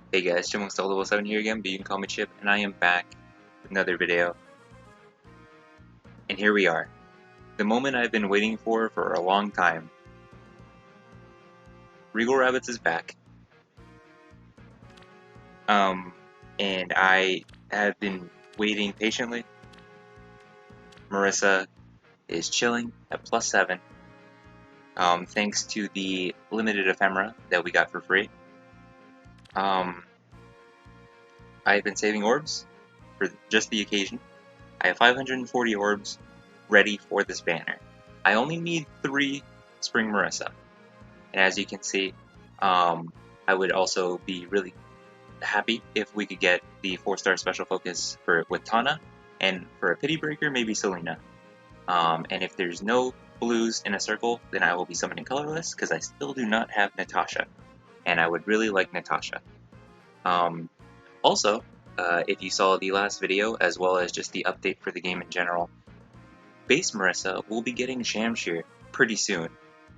Hey guys, Level 7 here again, but you can call me Chip, and I am back with another video. And here we are. The moment I've been waiting for a long time. Regal Rabbits is back. And I have been waiting patiently. Marisa is chilling at +7. Thanks to the limited ephemera that we got for free. I've been saving orbs for just the occasion. I have 540 orbs ready for this banner. I only need 3 Spring Marisa. And as you can see, I would also be really happy if we could get the 4-star special focus with Tana, and for a pity breaker, maybe Selena. And if there's no blues in a circle, then I will be summoning colorless, because I still do not have Natasha, and I would really like Natasha. Also, if you saw the last video, as well as just the update for the game in general, base Marisa will be getting Shamshir pretty soon.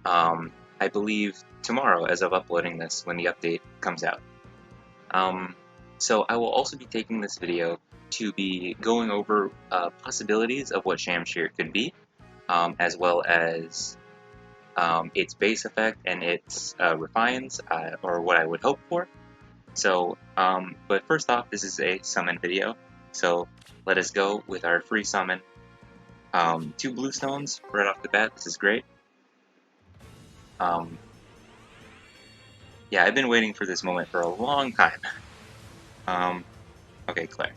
I believe tomorrow, as of uploading this, when the update comes out. So I will also be taking this video to be going over possibilities of what Shamshir could be, as well as its base effect and its refines, or what I would hope for. So, but first off, this is a summon video, so let us go with our free summon. 2 blue stones right off the bat. This is great. Yeah, I've been waiting for this moment for a long time. Okay, Claire.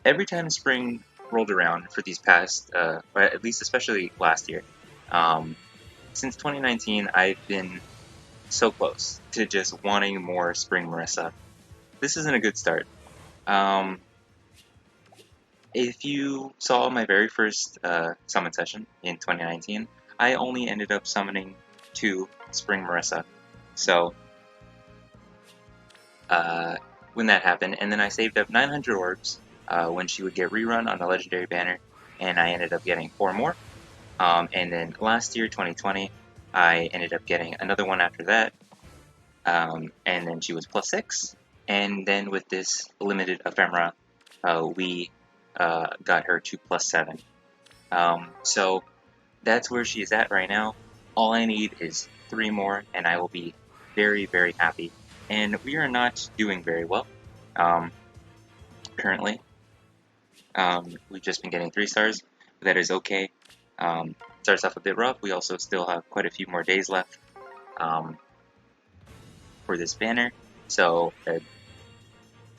Every time spring rolled around for these past, or at least especially last year, since 2019, I've been so close to just wanting more Spring Marisa. This isn't a good start. If you saw my very first summon session in 2019, I only ended up summoning 2 Spring Marisa. So, when that happened, and then I saved up 900 orbs when she would get rerun on a legendary banner, and I ended up getting 4 more. And then last year, 2020, I ended up getting another one after that, and then she was +6. And then with this limited ephemera, we got her to +7. So that's where she is at right now. All I need is 3 more, and I will be very, very happy. And we are not doing very well currently. We've just been getting 3 stars, but that is okay. Starts off a bit rough. We also still have quite a few more days left for this banner. So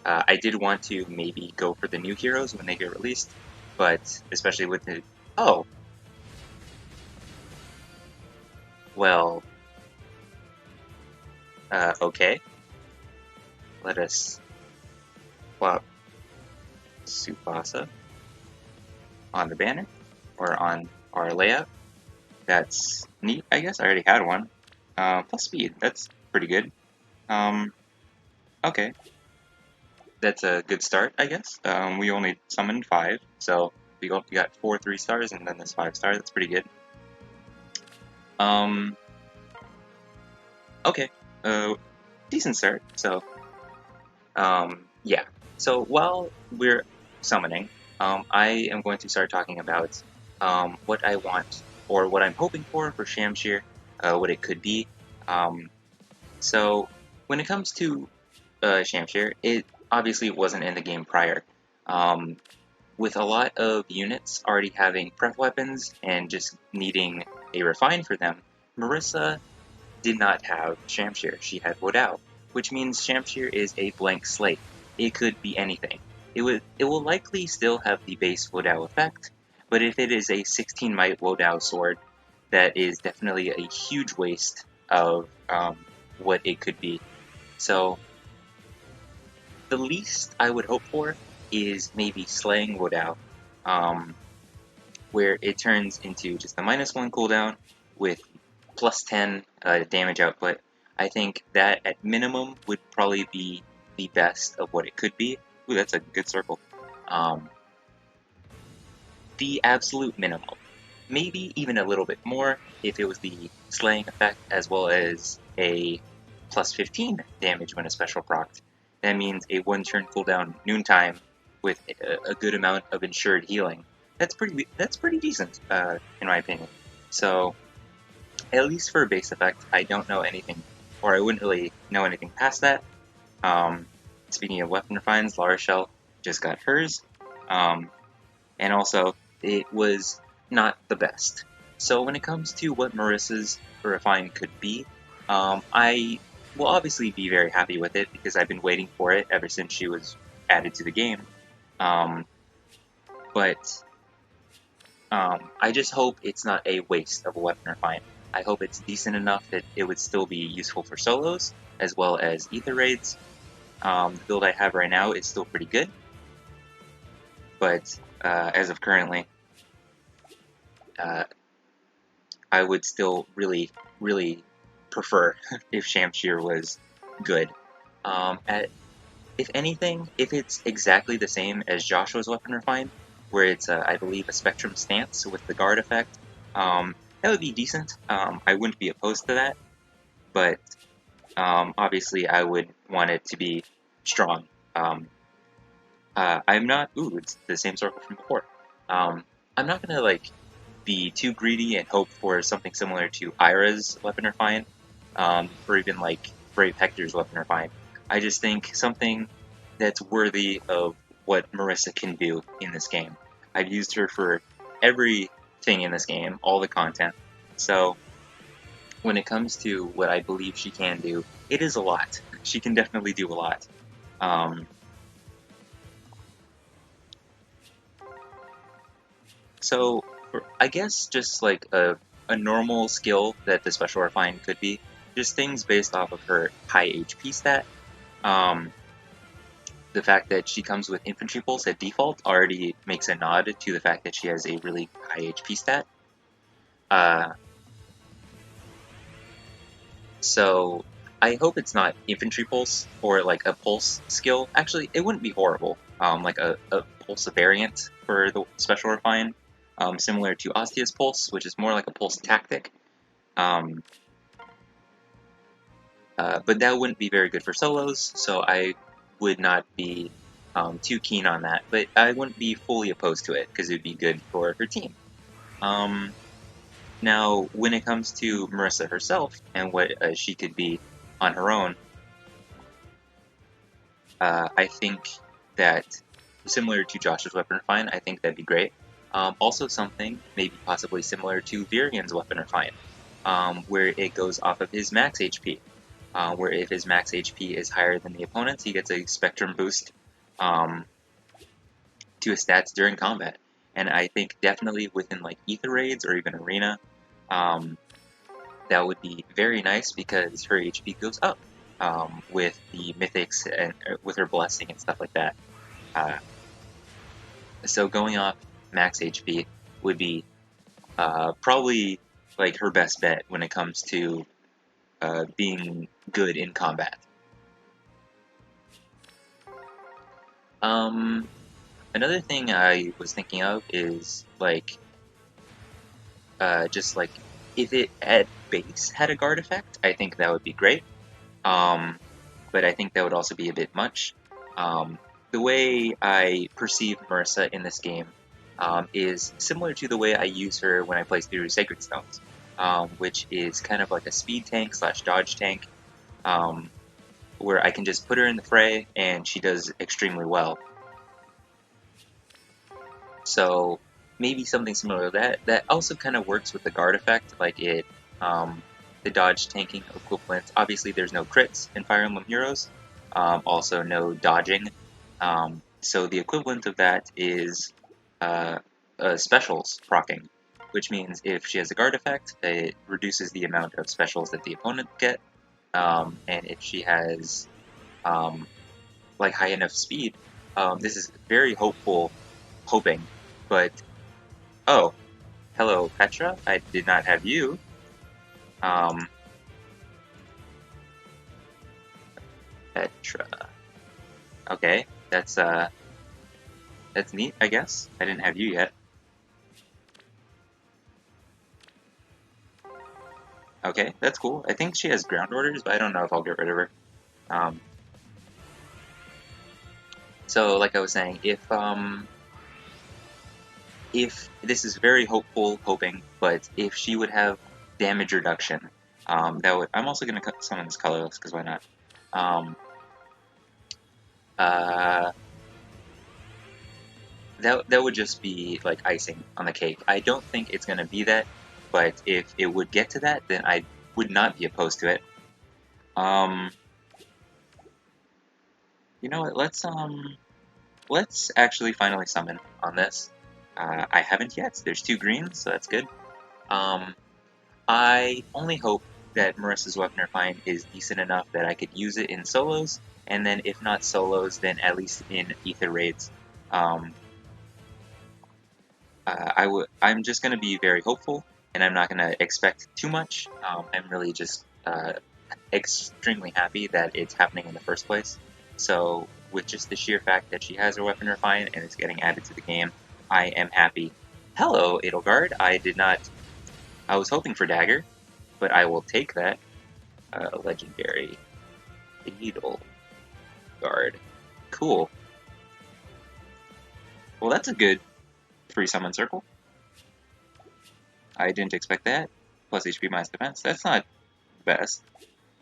I did want to maybe go for the new heroes when they get released, but especially with the... Oh! Well... okay. Let us plop Tsubasa on the banner, or on our layout. That's neat, I guess. I already had one. Plus speed, that's pretty good. Okay. That's a good start, I guess. We only summoned 5, so we got 4 3 stars and then this 5 star. That's pretty good. Okay. Decent start. So, yeah. So while we're summoning, I am going to start talking about what I want, or what I'm hoping for Shamshir, what it could be. So when it comes to Shamshir, it obviously wasn't in the game prior. With a lot of units already having prep weapons and just needing a refine for them, Marisa did not have Shamshir. She had Wodao, which means Shamshir is a blank slate. It could be anything. It will likely still have the base Wodao effect, but if it is a 16 might Wodao sword, that is definitely a huge waste of what it could be. So the least I would hope for is maybe slaying Wodao, where it turns into just a -1 cooldown with +10 damage output. I think that at minimum would probably be the best of what it could be. Ooh, that's a good circle. The absolute minimum. maybe even a little bit more if it was the slaying effect as well as a plus 15 damage when a special procced. That means a 1-turn cooldown noontime with a good amount of ensured healing. That's pretty decent, in my opinion. So at least for a base effect, I don't know anything, or I wouldn't really know anything past that. Um, Speaking of weapon refines, La Rochelle just got hers, and also it was not the best. So when it comes to what Marissa's refine could be, I will obviously be very happy with it because I've been waiting for it ever since she was added to the game. Um, but I just hope it's not a waste of a weapon refine. I hope it's decent enough that it would still be useful for solos as well as ether raids. The build I have right now is still pretty good, but as of currently, uh, I would still really prefer if Shamshir was good. If anything, if it's exactly the same as Joshua's weapon refine, where it's, I believe, a spectrum stance with the guard effect, that would be decent. I wouldn't be opposed to that, but obviously I would want it to be strong. I'm not. Ooh, it's the same circle from before. I'm not gonna like be too greedy and hope for something similar to Ira's weapon refine, or even like Brave Hector's weapon refine. I just think something that's worthy of what Marisa can do in this game. I've used her for everything in this game, all the content. So when it comes to what I believe she can do, it is a lot. She can definitely do a lot. Um, So, I guess just like a normal skill that the special refine could be, just things based off of her high HP stat. Um, the fact that she comes with infantry pulse at default already makes a nod to the fact that she has a really high HP stat. Uh, so I hope it's not infantry pulse or like a pulse skill. Actually, it wouldn't be horrible. Like a pulse variant for the special refine, similar to Ostia's pulse, which is more like a pulse tactic. Um, but that wouldn't be very good for solos, so I would not be too keen on that. But I wouldn't be fully opposed to it because it would be good for her team. Um, Now, when it comes to Marisa herself and what she could be on her own, I think that similar to Josh's weapon refine, I think that'd be great. Also, something maybe possibly similar to Virian's weapon refine, where it goes off of his max HP. Where if his max HP is higher than the opponent's, he gets a spectrum boost um, to his stats during combat. And I think definitely within like ether raids or even arena, um, that would be very nice because her HP goes up with the mythics and with her blessing and stuff like that. Uh, so going off max HP would be probably like her best bet when it comes to being good in combat. Um, Another thing I was thinking of is like just like if it at base had a guard effect, I think that would be great. Um, but I think that would also be a bit much. The way I perceive Marisa in this game is similar to the way I use her when I play through Sacred Stones, which is kind of like a speed tank slash dodge tank, um, where I can just put her in the fray and she does extremely well. So maybe something similar to that. That also kind of works with the guard effect, like the dodge tanking equivalent. Obviously, there's no crits in Fire Emblem Heroes, also no dodging. So the equivalent of that is uh, specials procking, which means if she has a guard effect, it reduces the amount of specials that the opponent get, and if she has um, like high enough speed, this is very hoping, but oh, hello, Petra. I did not have you. Um, Petra. Okay, that's neat. I guess I didn't have you yet. Okay, that's cool. I think she has ground orders, but I don't know if I'll get rid of her. Um, so, like I was saying, if this is very hoping, but if she would have damage reduction, that would. I'm also gonna summon this colorless because why not? Um, uh, that would just be like icing on the cake. I don't think it's gonna be that, but if it would get to that, then I would not be opposed to it. Um, you know what? Let's actually finally summon on this. I haven't yet. There's 2 greens, so that's good. Um, I only hope that Marissa's Weapon Refine is decent enough that I could use it in solos, and then if not solos, then at least in Ether raids. Um, I'm just gonna be very hopeful, and I'm not gonna expect too much. I'm really just extremely happy that it's happening in the first place. So, with just the sheer fact that she has her Weapon Refine and it's getting added to the game, I am happy. Hello, Edelgard. I did not. I was hoping for Dagger, but I will take that. Legendary Edelgard. Cool. Well, that's a good free summon circle. I didn't expect that. Plus HP minus defense. That's not best,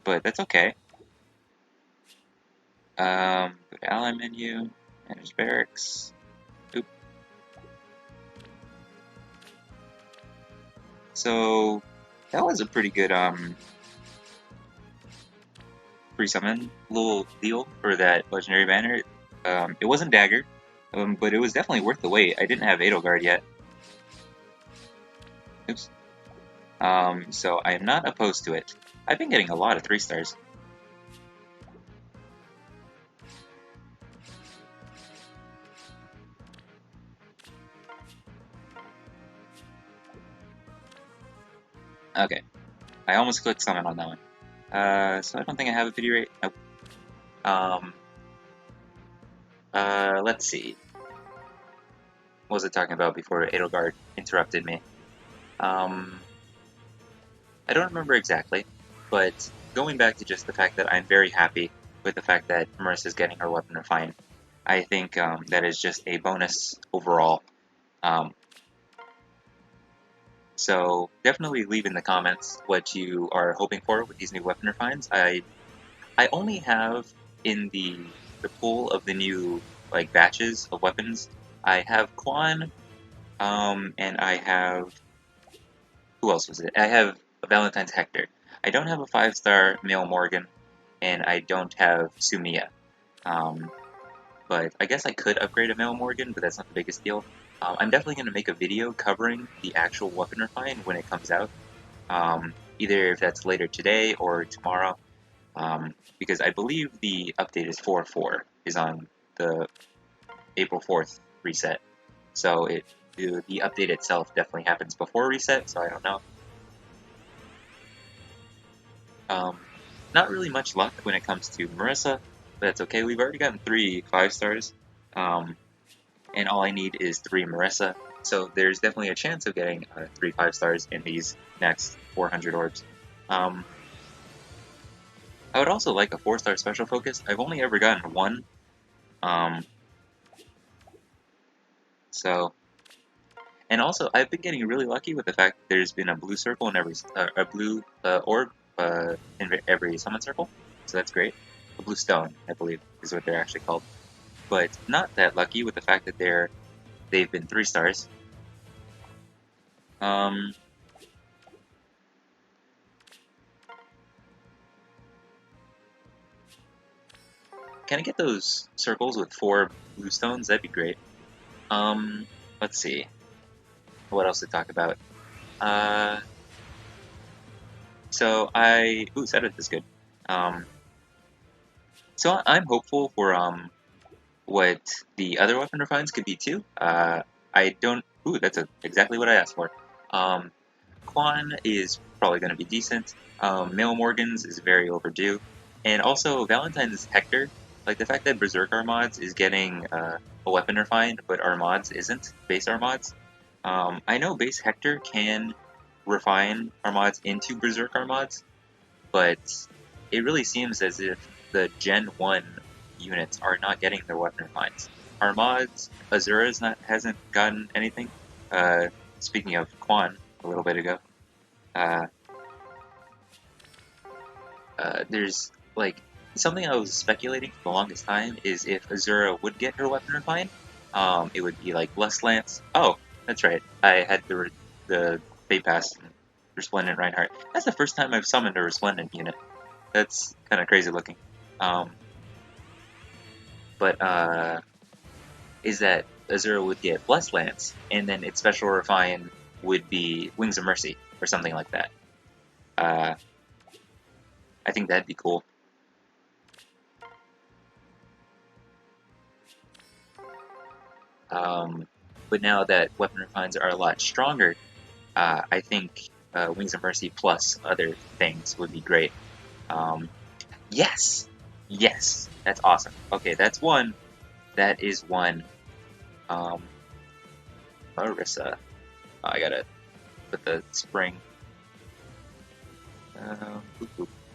but that's okay. Go to ally menu, manage barracks. Oop. So that was a pretty good free summon little deal for that legendary banner. It wasn't dagger, but it was definitely worth the wait. I didn't have Edelgard yet. Oops. So I am not opposed to it. I've been getting a lot of 3-stars. Okay, I almost clicked summon on that one. So I don't think I have a pity rate. Nope. Let's see. What was I talking about before Edelgard interrupted me? I don't remember exactly, but going back to just the fact that I'm very happy with the fact that Marissa's getting her weapon refined, I think that is just a bonus overall. Um, so definitely leave in the comments what you are hoping for with these new weapon refines. I only have in the pool of the new like batches of weapons. I have Quan, and I have who else was it? I have Valentine's Hector. I don't have a 5-star male Morgan, and I don't have Sumia. Um, but I guess I could upgrade a male Morgan, but that's not the biggest deal. I'm definitely going to make a video covering the actual weapon refine when it comes out. Either if that's later today or tomorrow, because I believe the update is 4.4 is on the April 4th reset. So the update itself definitely happens before reset, so I don't know. Um, Not really much luck when it comes to Marisa, but that's okay. We've already gotten 3 5-stars, and all I need is 3 Marisa. So there's definitely a chance of getting 3 5-stars in these next 400 orbs. Um, I would also like a 4-star special focus. I've only ever gotten 1. Um, so, and also I've been getting really lucky with the fact that there's been a blue circle in every a blue orb in every summon circle. So that's great. A blue stone, I believe, is what they're actually called. But not that lucky with the fact that they've been 3-stars. Um, can I get those circles with 4 blue stones? That'd be great. Let's see. What else to talk about? Uh, ooh, Sedath is good. Um, so I'm hopeful for what the other weapon refines could be too. I don't. Ooh, that's exactly what I asked for. Um, Quan is probably going to be decent. Male Morgans is very overdue, and also Valentine's Hector. Like the fact that Berserk Armads is getting a weapon refined, but Armads isn't base Armads. I know base Hector can refine our mods into Berserk our mods, but it really seems as if the Gen 1 units are not getting their weapon refines. Our mods, Azura's hasn't gotten anything. Speaking of Quan, a little bit ago, uh, there's like something I was speculating for the longest time is if Azura would get her weapon refined, it would be like Lust Lance. Oh, that's right. I had the Fate Pass and Resplendent Reinhardt. That's the first time I've summoned a Resplendent unit. That's kind of crazy looking. Um, but is that Azura would get Blessed Lance, and then its special refine would be Wings of Mercy or something like that. Uh, I think that'd be cool. But now that weapon refines are a lot stronger, I think Wings of Mercy plus other things would be great. Yes! Yes! That's awesome. Okay, that's one. That is one. Marisa. Oh, I gotta put the spring.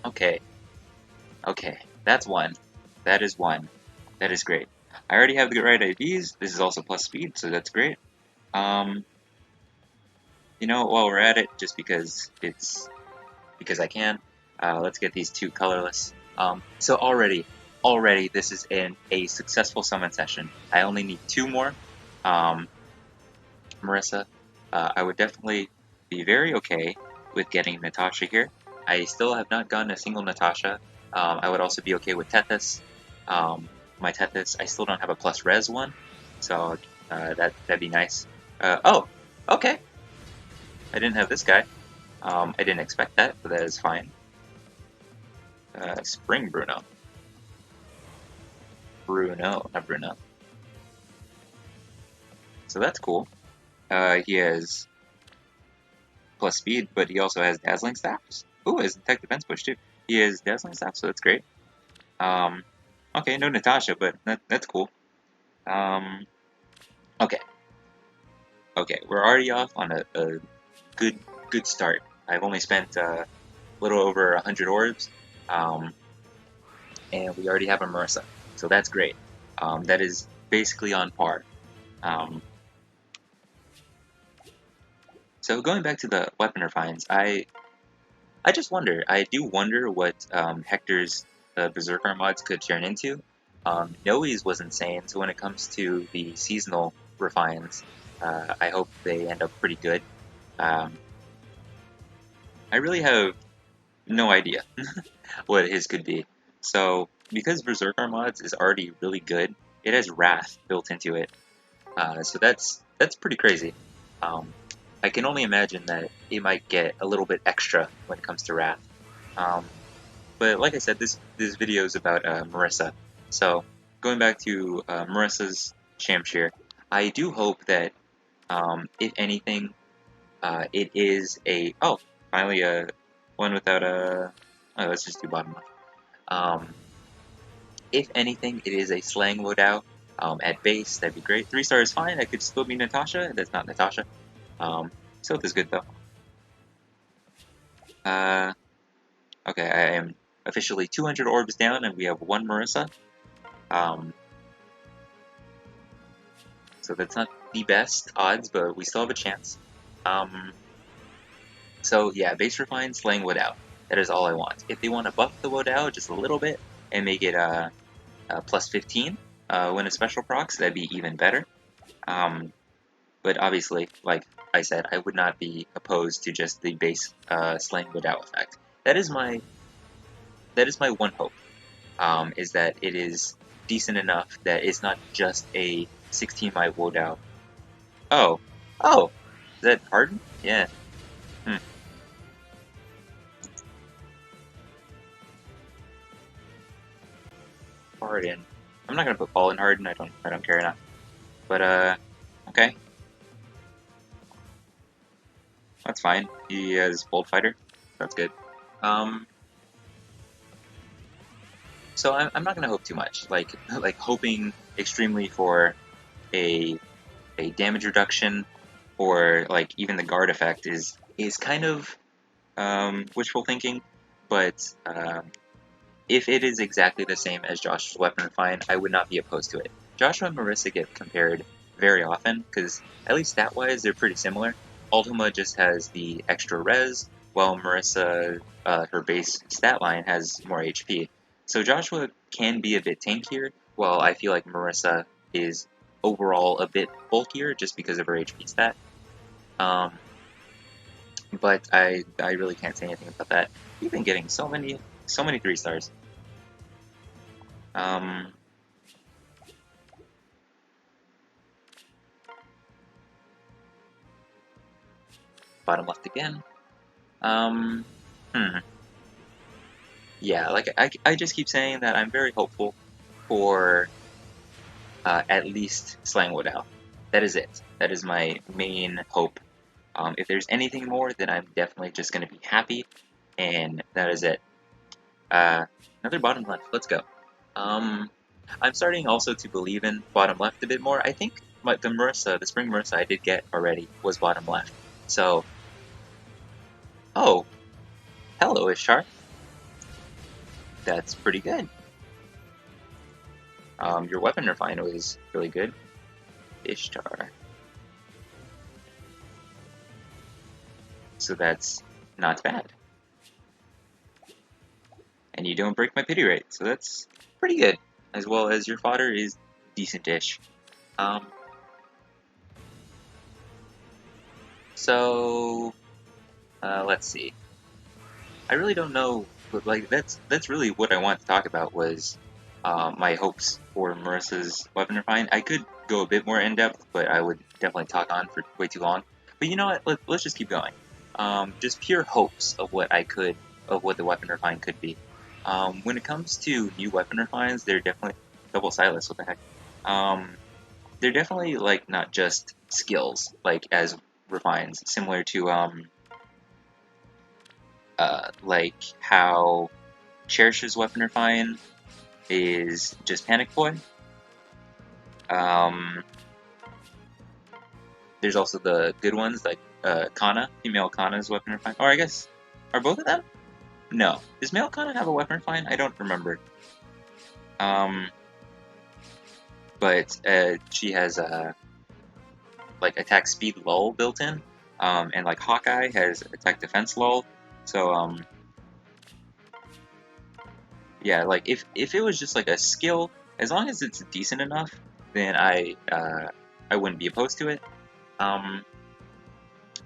Okay. Okay. That's one. That is one. That is great. I already have the right IVs. This is also plus speed, so that's great. Um, while we're at it, just because I can, let's get these two colorless. So already, this is a successful summon session. I only need two more. Marisa, I would definitely be very okay with getting Natasha here. I still have not gotten a single Natasha. I would also be okay with Tethys. My Tethys, I still don't have a plus res one, so that'd be nice. Oh, okay. I didn't have this guy. I didn't expect that, but that is fine. Spring Bruno. Not Bruno. So that's cool. He has plus speed, but he also has Dazzling Staffs. Ooh, his Detect Defense Push too. He has Dazzling Staff, so that's great. Okay, no Natasha, but that's cool. Okay. Okay, we're already off on a good start. I've only spent a little over 100 orbs, and we already have a Marisa, so that's great. That is basically on par. So going back to the weapon refines, I just wonder. I do wonder what Hector's Berserker mods could turn into. Noe's was insane, so when it comes to the seasonal refines, I hope they end up pretty good. Um, I really have no idea what his could be. So because Berserker mods is already really good, it has Wrath built into it. So that's pretty crazy. I can only imagine that it might get a little bit extra when it comes to Wrath. But like I said, this video is about Marisa. So going back to Marisa's Shamshir, I do hope that if anything, it is a finally a one without a. Oh, let's just do bottom left. If anything, it is a slang Wodao at base. That'd be great. 3-star is fine. That could still be Natasha. That's not Natasha. Silph is good though. Okay, I am officially 200 orbs down, and we have one Marisa. So that's not the best odds, but we still have a chance. So yeah, base refine, slaying Wodao. That is all I want. If they want to buff the Wodao just a little bit and make it plus 15 when a special procs, that'd be even better. But obviously, like I said, I would not be opposed to just the base slaying Wodao effect. That is my one hope. Is that it is decent enough that it's not just a 16 by Wodao. Oh, is that Harden? Yeah. Harden. I'm not gonna put Paul in Harden. I don't care enough. But okay, that's fine. He has Bolt Fighter. That's good. So I'm not gonna hope too much. Like hoping extremely for a damage reduction or like even the guard effect is is kind of wishful thinking, but if it is exactly the same as Josh's weapon refine, I would not be opposed to it. Joshua and Marisa get compared very often because, at least stat wise, they're pretty similar. Ultima just has the extra res, while Marisa, her base stat line, has more HP. So Joshua can be a bit tankier, while I feel like Marisa is overall a bit bulkier just because of her HP stat. Um, but I really can't say anything about that. You've been getting so many 3 stars. Um, Bottom left again. Um, hmm. Yeah, like I just keep saying that I'm very hopeful for at least slaying Wood out. That is it. That is my main hope. If there's anything more, then I'm definitely just going to be happy, and that is it. Another bottom left. Let's go. Um, I'm starting also to believe in bottom left a bit more. I think the spring Marissa I did get already was bottom left. So, oh, hello Ishtar. That's pretty good. Your weapon refine was really good. Ishtar. So that's not bad. And you don't break my pity rate, so that's pretty good. As well as your fodder is decent-ish. Um, so let's see. I really don't know, but like that's really what I want to talk about was my hopes for Marissa's weapon refine. I could go a bit more in depth, but I would definitely talk on for way too long. But you know what? Let's just keep going. Just pure hopes of what the weapon refine could be. When it comes to new weapon refines, they're definitely double sightless. What the heck? Um, they're definitely like not just skills, like as refines, similar to like how Cherish's weapon refine is just Panic Boy. Um, there's also the good ones like Kana, female Kana's weapon refine. Or I guess are both of them? No. Does male Kana have a weapon refine? I don't remember. Um, but she has like attack speed lull built in, and like Hawkeye has attack defense lull. So yeah, like if it was just like a skill, as long as it's decent enough, then I wouldn't be opposed to it. Um,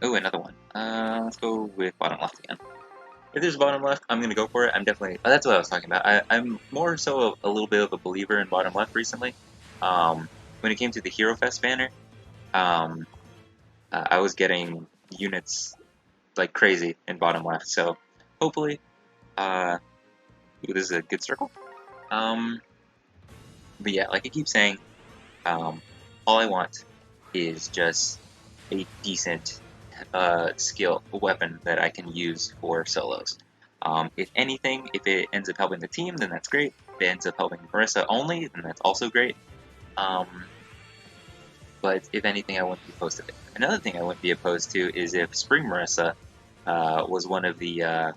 oh, another one. Let's go with bottom left again. If there's bottom left, I'm gonna go for it. I'm definitely. Oh, that's what I was talking about. I'm more so a little bit of a believer in bottom left recently. When it came to the Hero Fest banner, um, I was getting units like crazy in bottom left. So hopefully, this is a good circle. Um, but yeah, like I keep saying, um, all I want is just a decent skill weapon that I can use for solos. If anything, if it ends up helping the team, then that's great. If it ends up helping Marissa only, then that's also great. Um, but if anything, I wouldn't be opposed to it. Another thing I wouldn't be opposed to is if Spring Marissa was one of the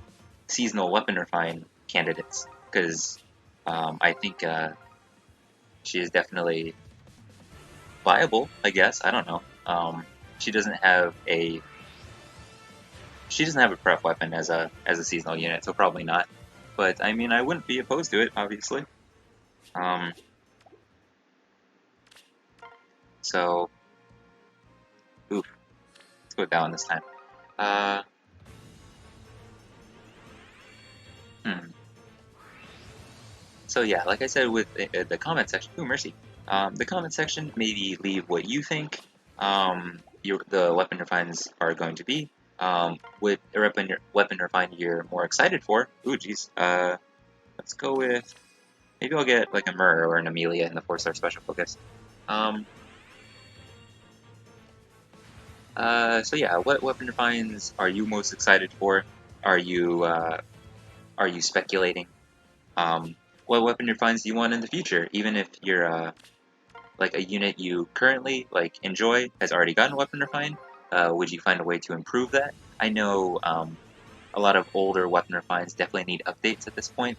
seasonal weapon refine candidates, because I think she is definitely viable. I guess I don't know. She doesn't have a prep weapon as a seasonal unit, so probably not. But I mean, I wouldn't be opposed to it, obviously. Um, so, oof, let's go down this time. Uh, hmm. So yeah, like I said with the comment section, ooh, mercy. The comment section, maybe leave what you think the weapon refines are going to be. What weapon refine you're more excited for? Ooh, geez. Let's go with maybe I'll get like a Myrrh or an Amelia in the 4-star special focus. Um, so yeah, what weapon refines are you most excited for? Are you speculating? What weapon refines do you want in the future? Even if you're like a unit you currently like enjoy has already gotten weapon refine, Would you find a way to improve that? I know a lot of older weapon refines definitely need updates at this point.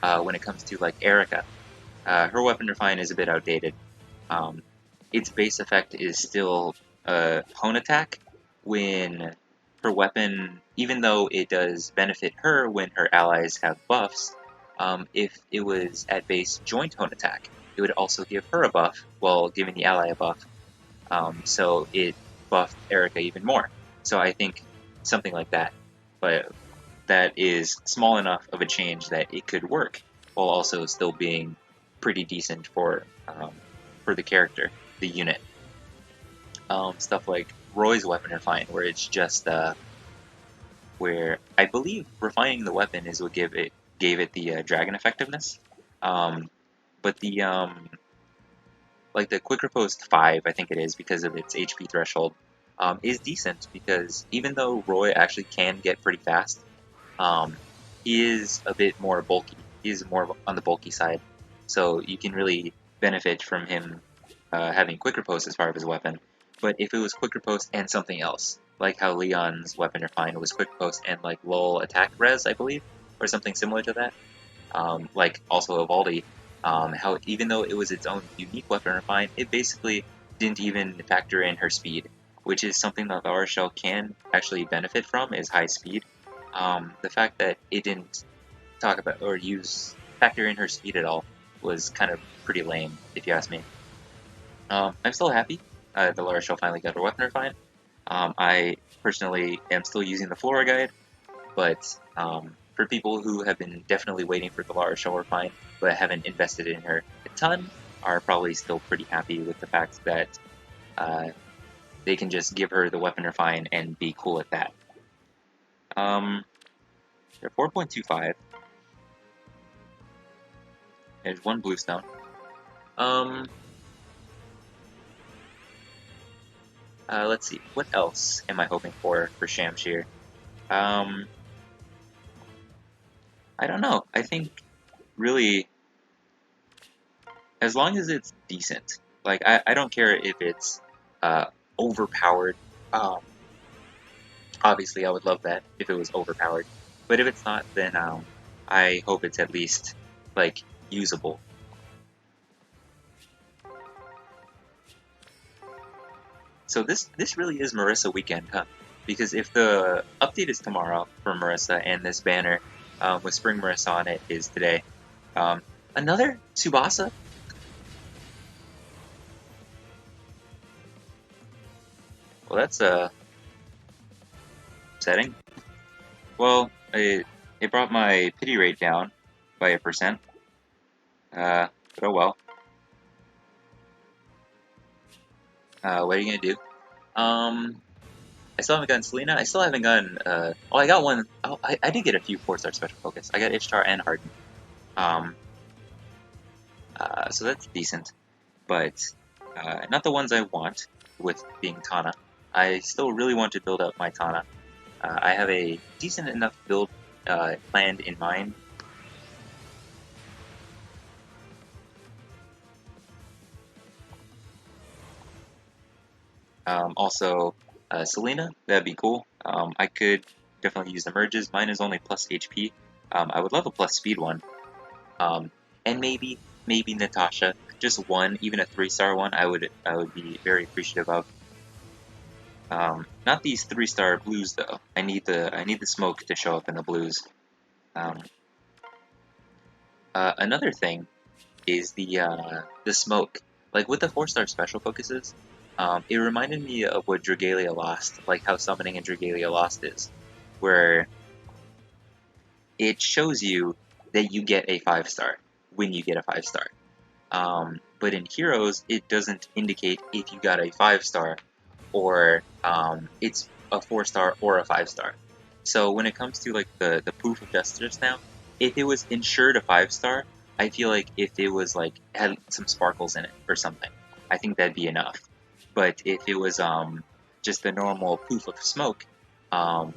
When it comes to like Erica, her weapon refine is a bit outdated. Um, its base effect is still hone attack when her weapon, even though it does benefit her when her allies have buffs, if it was at base joint hone attack, it would also give her a buff while giving the ally a buff. So it buffed Erica even more. So I think something like that, but that is small enough of a change that it could work while also still being pretty decent for the character, the unit. Stuff like Roy's weapon refine, where it's just where I believe refining the weapon is what gave it the dragon effectiveness. Um, but the like the quick riposte 5, I think it is because of its HP threshold, is decent because even though Roy actually can get pretty fast, um, he is a bit more bulky. He is more on the bulky side, so you can really benefit from him having quick riposte as part of his weapon. But if it was quick riposte and something else, like how Leon's weapon refine was quick riposte and like lull attack res, I believe, or something similar to that, like also Evaldi, how even though it was its own unique weapon refine, it basically didn't even factor in her speed, which is something that the RSL can actually benefit from is high speed. The fact that it didn't talk about or use factor in her speed at all was kind of pretty lame, if you ask me. I'm still happy the Lara Shell finally got her weapon refine. I personally am still using the Flora guide, but for people who have been definitely waiting for the Lara Shell refine but haven't invested in her a ton, are probably still pretty happy with the fact that uh, they can just give her the weapon refine and be cool at that. Um, they're 4.25. There's one bluestone. Um, let's see. What else am I hoping for Shamshir? Um, I don't know. I think really, as long as it's decent, like I don't care if it's uh, overpowered. Um, obviously, I would love that if it was overpowered, but if it's not, then I hope it's at least like usable. So this really is Marisa weekend, huh? Because if the update is tomorrow for Marisa and this banner with Spring Marisa on it is today, um, another Tsubasa. Well, that's upsetting. Well, it brought my pity rate down by 1%. But oh well. What are you gonna do? I still haven't gotten Selena. I still haven't gotten. Oh, I got one. Oh, I did get a few 4-star special focus. I got Ishtar and Harden. Um, so that's decent, but not the ones I want. With being Tana, I still really want to build up my Tana. I have a decent enough build planned in mind. Also, Selena, that'd be cool. I could definitely use the merges. Mine is only plus HP. I would love a plus speed one. And maybe Natasha, just one, even a 3-star one. I would be very appreciative of. Not these 3-star blues though. I need the smoke to show up in the blues. Um, another thing is the smoke. Like with the 4-star special focuses, it reminded me of what Dragalia Lost, like how summoning in Dragalia Lost is, where it shows you that you get a 5-star when you get a 5-star. But in Heroes, it doesn't indicate if you got a 5-star or it's a 4-star or a 5-star. So when it comes to like the poof of Justice now, if it was ensured a 5-star, I feel like if it was like had some sparkles in it or something, I think that'd be enough. But if it was just the normal poof of smoke, um,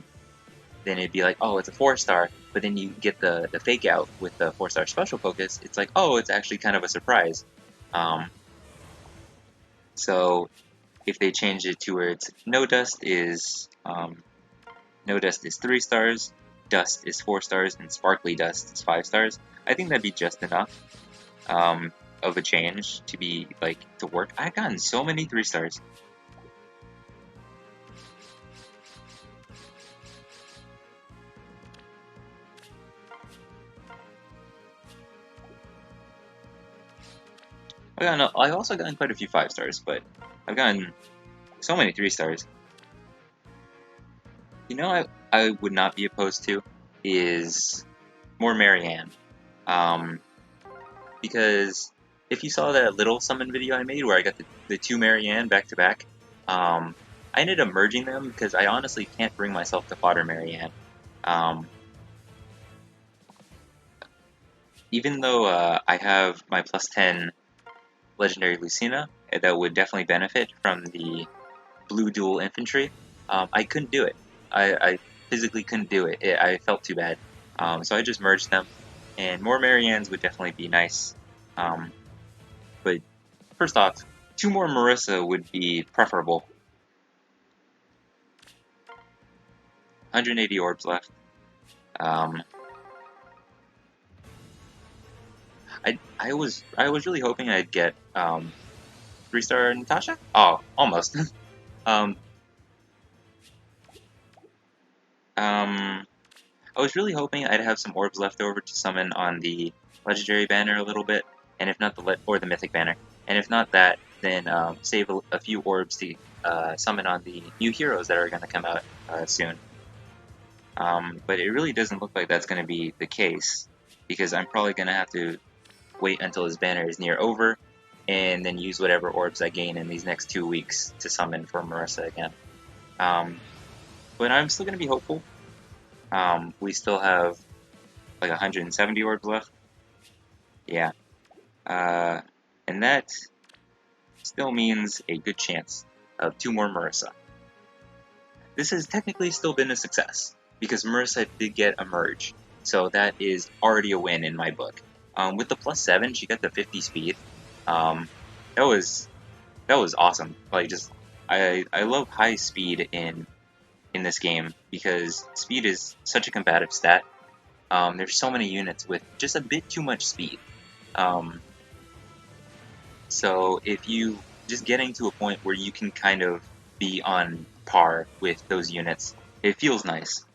then it'd be like, oh, it's a 4-star. But then you get the fake out with the 4-star special focus. It's like, oh, it's actually kind of a surprise. Um, so if they change it to where it's no dust is 3 stars, dust is 4 stars, and sparkly dust is 5 stars. I think that'd be just enough of a change to be like to work. I've gotten so many 3 stars. I've also gotten quite a few 5 stars, but I've gotten so many 3 stars. You know, I would not be opposed to is more Marianne. Because if you saw that little summon video I made where I got the 2 Marianne back to back, I ended up merging them because I honestly can't bring myself to fodder Marianne. Even though I have my plus 10 legendary Lucina that would definitely benefit from the blue dual infantry, I couldn't do it. I physically couldn't do it. I felt too bad. So I just merged them, and more Mariannes would definitely be nice. But first off, 2 more Marisa would be preferable. 180 orbs left. I was really hoping I'd get 3-star Natasha. Oh, almost. um, I was really hoping I'd have some orbs left over to summon on the legendary banner a little bit, and if not the mythic banner, and if not that, then save a few orbs to summon on the new heroes that are going to come out soon. But it really doesn't look like that's going to be the case, because I'm probably going to have to wait until his banner is near over, and then use whatever orbs I gain in these next 2 weeks to summon for Marisa again. But I'm still going to be hopeful. We still have like 170 orbs left. Yeah. And that still means a good chance of 2 more Marisa. This has technically still been a success, because Marisa did get a merge, so that is already a win in my book. With the plus 7, she got the 50 speed. That was awesome. Like, just I love high speed in this game because speed is such a combative stat. There's so many units with just a bit too much speed. So if you just getting to a point where you can kind of be on par with those units, it feels nice.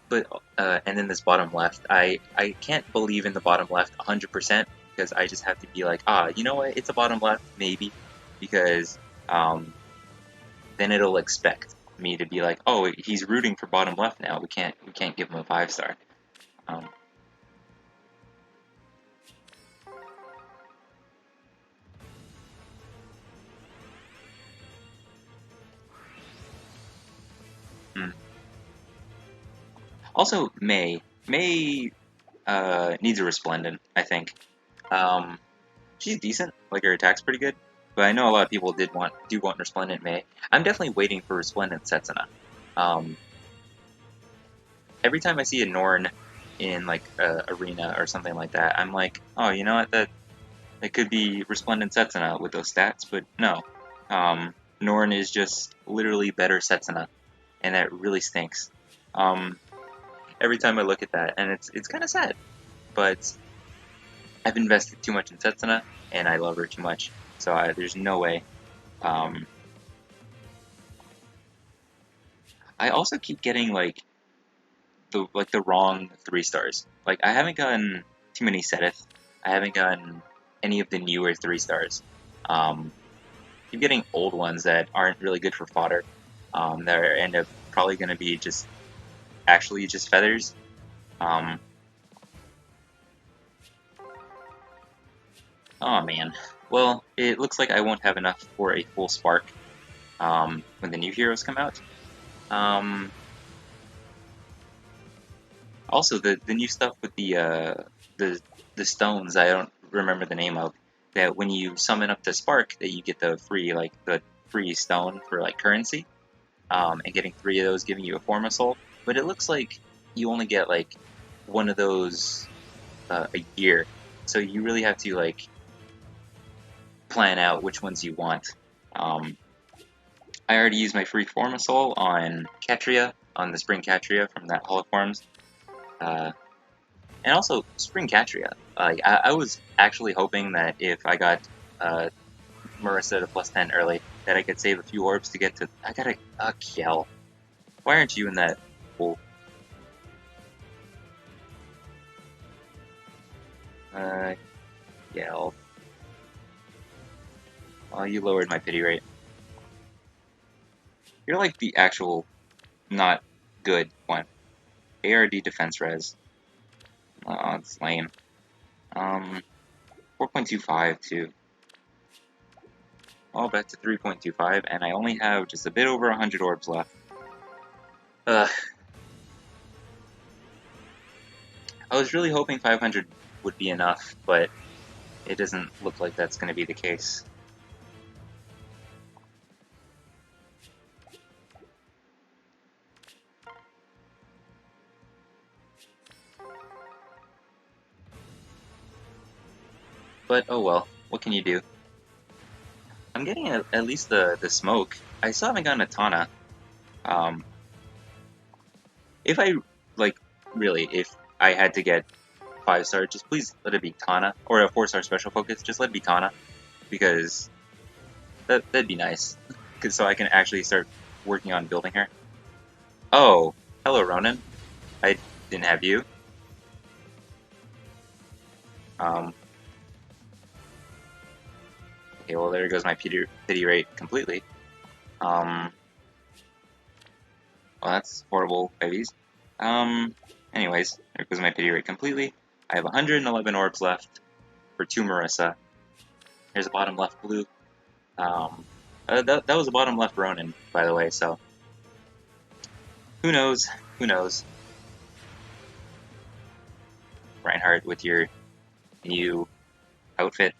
And then this bottom left, I can't believe in the bottom left 100% because I just have to be like, you know what, it's a bottom left, maybe, because then it'll expect me to be like, oh, he's rooting for bottom left now. We can't give him a 5-star. Also, May needs a Resplendent, I think. She's decent, like her attack's pretty good, but I know a lot of people do want Resplendent May. I'm definitely waiting for Resplendent Setsuna. Every time I see a Norn in like arena or something like that, I'm like, oh, you know what, that could be Resplendent Setsuna with those stats, but no. Norn is just literally better Setsuna, and that really stinks. Every time I look at that, and it's kind of sad, but I've invested too much in Setsuna, and I love her too much, so there's no way. I also keep getting like the wrong 3 stars. Like, I haven't gotten too many Setith. I haven't gotten any of the newer 3 stars. Keep getting old ones that aren't really good for fodder. That end up probably going to be just feathers. Oh man. Well, it looks like I won't have enough for a full spark when the new heroes come out. Also, the new stuff with the stones, I don't remember the name of, that when you summon up the spark, that you get the free stone for like currency, and getting 3 of those giving you a Forma Soul. But it looks like you only get like one of those a year, so you really have to like plan out which ones you want. I already used my free Form Soul on Catria, on the Spring Catria from that Hall of Forms. And also, Spring Catria. I was actually hoping that if I got Marisa to +10 early, that I could save a few orbs to get to. I got a Kiel. Why aren't you in that pool? Kiel. Oh, you lowered my pity rate. You're like the actual not good one. ARD defense res. Oh, it's lame. 4.25 too. All back to 3.25, and I only have just a bit over 100 orbs left. Ugh. I was really hoping 500 would be enough, but it doesn't look like that's going to be the case. But oh well, what can you do? I'm getting at least the smoke. I still haven't gotten a Tana. If I, like, really, if I had to get 5-star, just please let it be Tana, or a 4-star special focus, just let it be Tana, because that'd be nice, because so I can actually start working on building her. Oh, hello Ronan. I didn't have you. Okay, well there goes my pity rate completely. Well that's horrible, babies. Anyways, there goes my pity rate completely. I have 111 orbs left for 2 Marisa. Here's a bottom left blue. That was a bottom left Ronin, by the way, so who knows? Who knows? Reinhardt with your new outfit.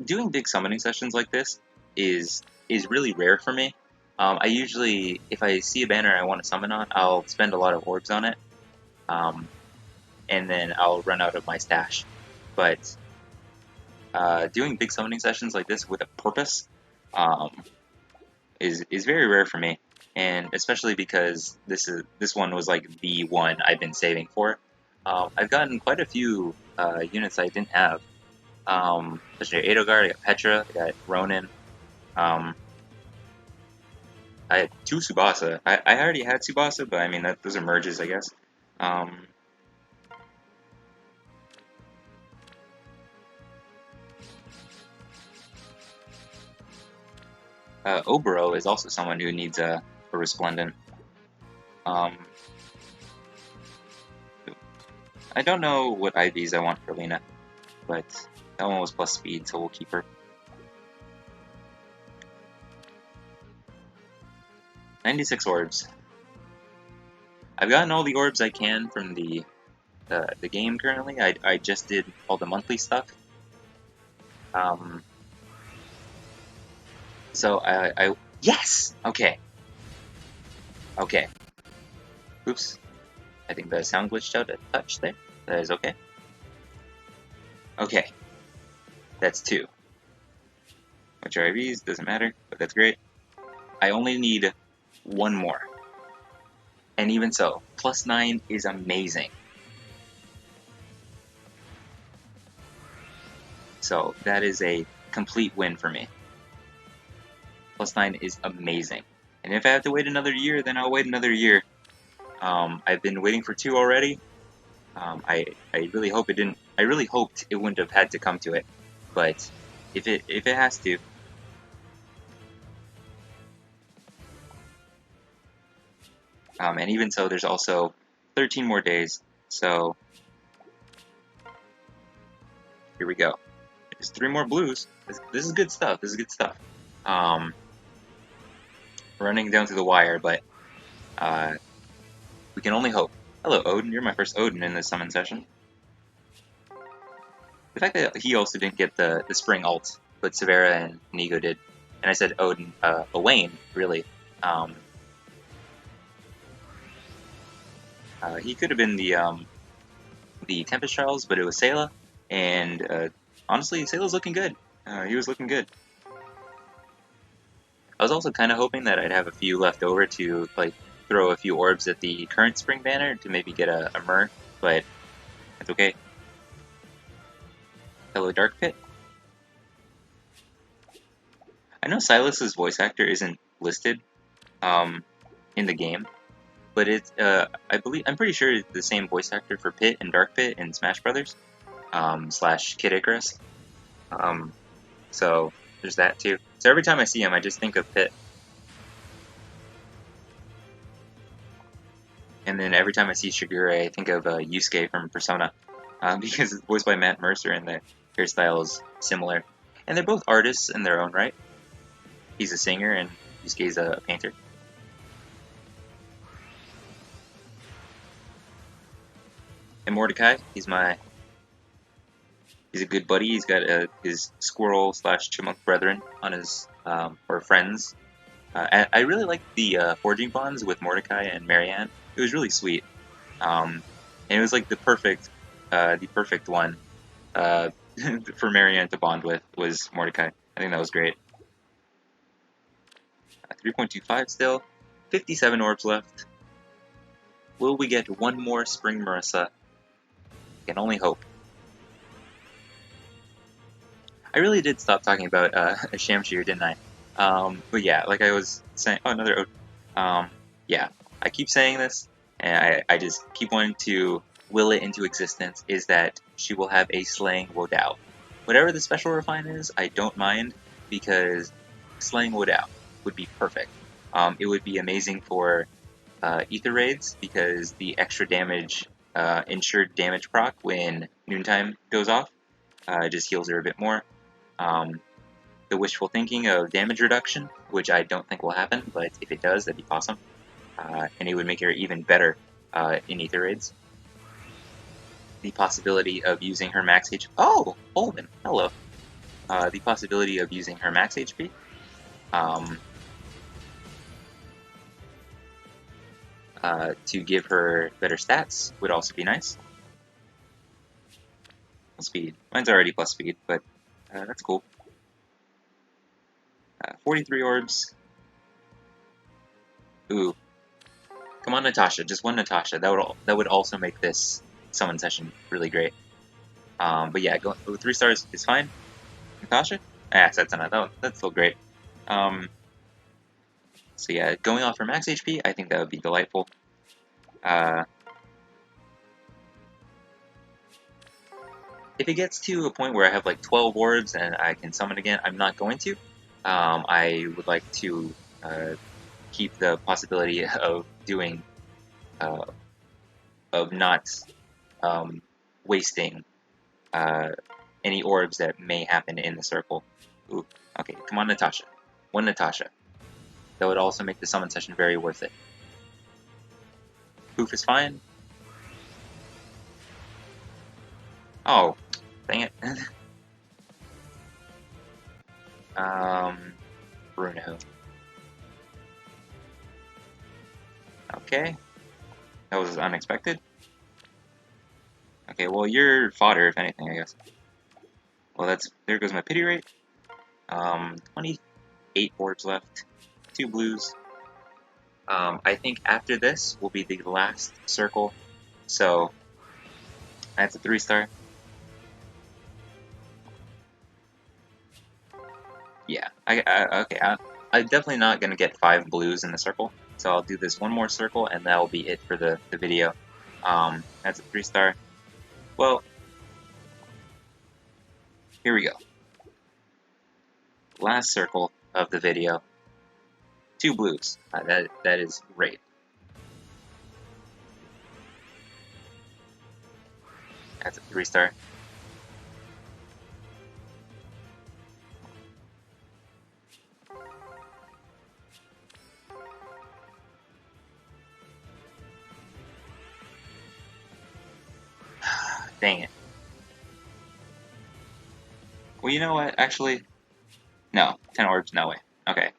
Doing big summoning sessions like this is really rare for me. I usually, if I see a banner I want to summon on, I'll spend a lot of orbs on it, and then I'll run out of my stash. But doing big summoning sessions like this with a purpose is very rare for me, and especially because this one was like the one I've been saving for. I've gotten quite a few units I didn't have. Especially Edelgard, I got Petra, I got Ronin. I had 2 Tsubasa. I already had Tsubasa, but I mean those are merges, I guess. Obero is also someone who needs a Resplendent. I don't know what IVs I want for Lena, but that one was plus speed, so we'll keep her. 96 orbs. I've gotten all the orbs I can from the game currently. I just did all the monthly stuff. So I yes! Okay. Okay. Oops. I think the sound glitched out a touch there. That is okay. Okay. That's 2. Which are IVs, doesn't matter, but that's great. I only need 1 more. And even so, +9 is amazing. So that is a complete win for me. +9 is amazing. And if I have to wait another year, then I'll wait another year. I've been waiting for 2 already. I really hope it didn't. I really hoped it wouldn't have had to come to it, but if it has to. And even so, there's also 13 more days. So here we go. There's 3 more blues. This is good stuff. This is good stuff. Running down to the wire, but we can only hope. Hello, Odin. You're my first Odin in this summon session. The fact that he also didn't get the spring ult, but Severa and Nigo did. And I said Odin, Owain, really. He could have been the Tempest Trials, but it was Sayla, and honestly, Salo's looking good. He was looking good. I was also kind of hoping that I'd have a few left over to like throw a few orbs at the current spring banner to maybe get a Mer, but that's okay. Hello, Dark Pit. I know Silas's voice actor isn't listed um, in the game, but it's I'm pretty sure it's the same voice actor for Pit and Dark Pit in Smash Brothers slash Kid Icarus. Um, so there's that too. So every time I see him, I just think of Pit, and then every time I see Shigure, I think of Yusuke from Persona because it's voiced by Matt Mercer and the hairstyle is similar, and they're both artists in their own right. He's a singer and Yusuke's a painter. And Mordecai, he's a good buddy. He's got his squirrel slash chipmunk brethren on his or friends. I really liked the forging bonds with Mordecai and Marianne. It was really sweet, and it was like the perfect one uh, for Marianne to bond with was Mordecai. I think that was great. 3.25 still, 57 orbs left. Will we get one more Spring Marisa? Can only hope. I really did stop talking about Shamshir, didn't I? But yeah, like I was saying, oh, another Ode. Yeah, I keep saying this, and I just keep wanting to will it into existence, is that she will have a slaying Wodao. Whatever the special refine is, I don't mind, because slaying Wodao would be perfect. It would be amazing for Ether Raids, because the extra damage, ensured damage proc when Noontime goes off, just heals her a bit more. Um, the wishful thinking of damage reduction, which I don't think will happen, but if it does, that'd be awesome. And it would make her even better in Ether Raids. The possibility of using her max HP. Oh, Holman, hello. The possibility of using her max HP. To give her better stats would also be nice. Speed. Mine's already plus speed, but that's cool. 43 orbs. Ooh. Come on, Natasha. Just one Natasha. That would also make this summon session really great. But yeah, 3 stars is fine. Natasha? That's enough. That's still great. So yeah, going off her max HP, I think that would be delightful. If it gets to a point where I have like 12 orbs and I can summon again, I'm not going to. I would like to keep the possibility of doing, of not wasting any orbs that may happen in the circle. Ooh, okay, come on, Natasha. One Natasha. That would also make the summon session very worth it. Poof is fine. Oh, dang it. Bruno. Okay, that was unexpected. Okay, well, you're fodder, if anything, I guess. Well, there goes my pity rate. 28 orbs left, 2 blues. I think after this will be the last circle, so that's a 3-star. Yeah, I'm definitely not gonna get 5 blues in the circle, so I'll do this one more circle, and that will be it for the video. That's a 3-star. Well, here we go. Last circle of the video. 2 blues. That is great. That's a 3-star. Dang it. Well, you know what? Actually, no. 10 orbs, no way. Okay.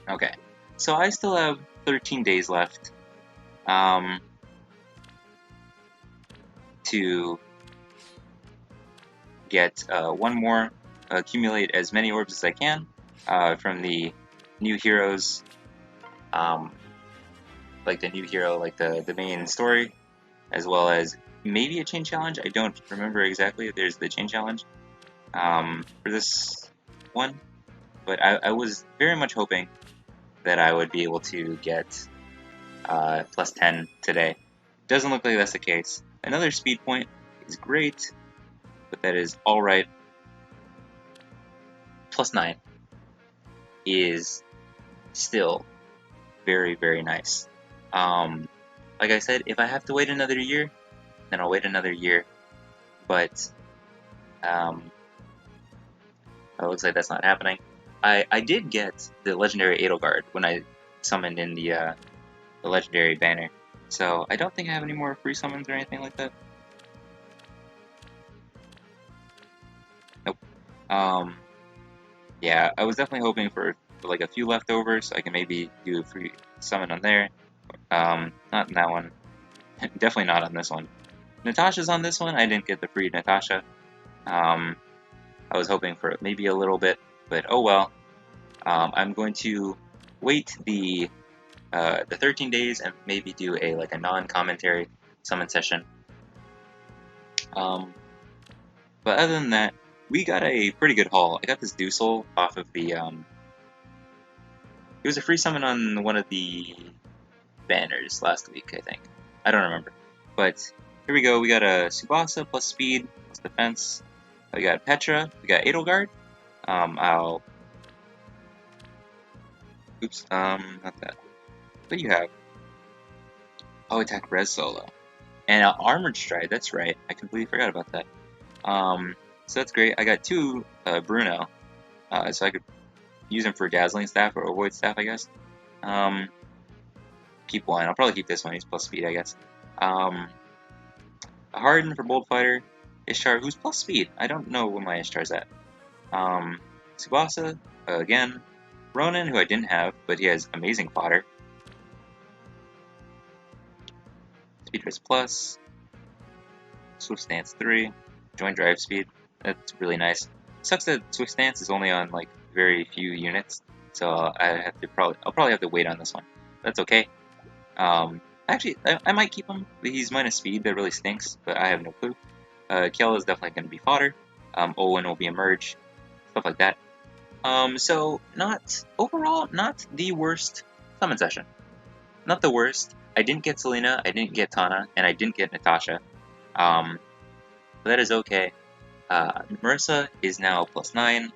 Okay, so I still have 13 days left to get one more, accumulate as many orbs as I can from the new heroes, like the new hero, like the main story, as well as maybe a chain challenge. I don't remember exactly if there's the chain challenge for this one, but I was very much hoping that I would be able to get plus 10 today. Doesn't look like that's the case. Another speed point is great, but that is alright. Plus 9 is still very, very nice. Like I said, if I have to wait another year, then I'll wait another year. But it looks like that's not happening. I did get the legendary Edelgard when I summoned in the legendary banner, so I don't think I have any more free summons or anything like that. Nope. Yeah, I was definitely hoping for like a few leftovers, so I can maybe do a free summon on there. Not in that one. Definitely not on this one. Natasha's on this one. I didn't get the free Natasha. I was hoping for maybe a little bit, but oh well. I'm going to wait the 13 days and maybe do a non-commentary summon session. But other than that, we got a pretty good haul. I got this Dusel off of the it was a free summon on one of the banners last week, I think. I don't remember. But here we go. We got a Tsubasa plus speed plus defense. We got Petra. We got Edelgard. Not that. What do you have? Oh, attack res solo. And armored stride. That's right. I completely forgot about that. So that's great. I got two Bruno, so I could use him for Dazzling Staff or Avoid Staff, I guess. Keep one. I'll probably keep this one. He's plus speed, I guess. Harden for Bold Fighter. Ishtar, who's plus speed. I don't know what my Ishtar's at. Tsubasa, again. Ronan, who I didn't have, but he has amazing fodder. Speed Res Plus. Swift Stance 3. Joint Drive Speed. That's really nice. Sucks that Swift Stance is only on like very few units, so I'll probably have to wait on this one. That's okay. Actually, I might keep him. He's minus speed, that really stinks, but I have no clue. Kiel is definitely going to be fodder. Owen will be a merge, stuff like that. So overall, not the worst summon session. Not the worst. I didn't get Selena, I didn't get Tana, and I didn't get Natasha. But that is okay. Marisa is now plus 9.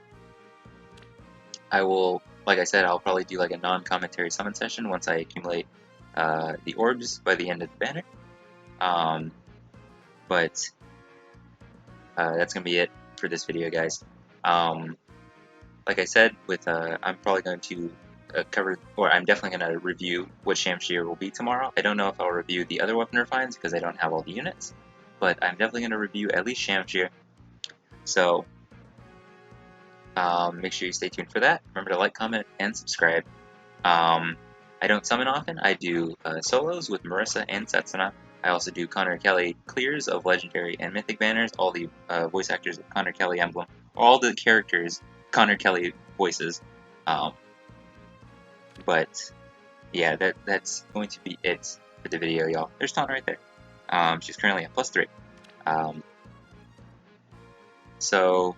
I will, like I said, I'll probably do like a non-commentary summon session once I accumulate the orbs by the end of the banner. But that's gonna be it for this video, guys. Like I said, I'm probably going to I'm definitely going to review what Shamshir will be tomorrow. I don't know if I'll review the other weapon refines because I don't have all the units, but I'm definitely going to review at least Shamshir. So make sure you stay tuned for that. Remember to like, comment, and subscribe. I don't summon often. I do solos with Marisa and Setsuna. I also do Connor Kelly clears of Legendary and Mythic banners, all the voice actors of Connor Kelly Emblem, all the characters Connor Kelly voices. But yeah, that's going to be it for the video, y'all. There's Tana right there. She's currently at plus 3. So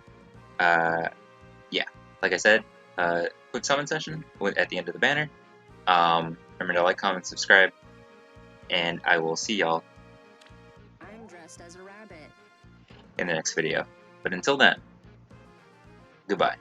yeah, like I said, quick summon session at the end of the banner. Remember to like, comment, subscribe, and I will see y'all I'm dressed as a rabbit in the next video. But until then, goodbye.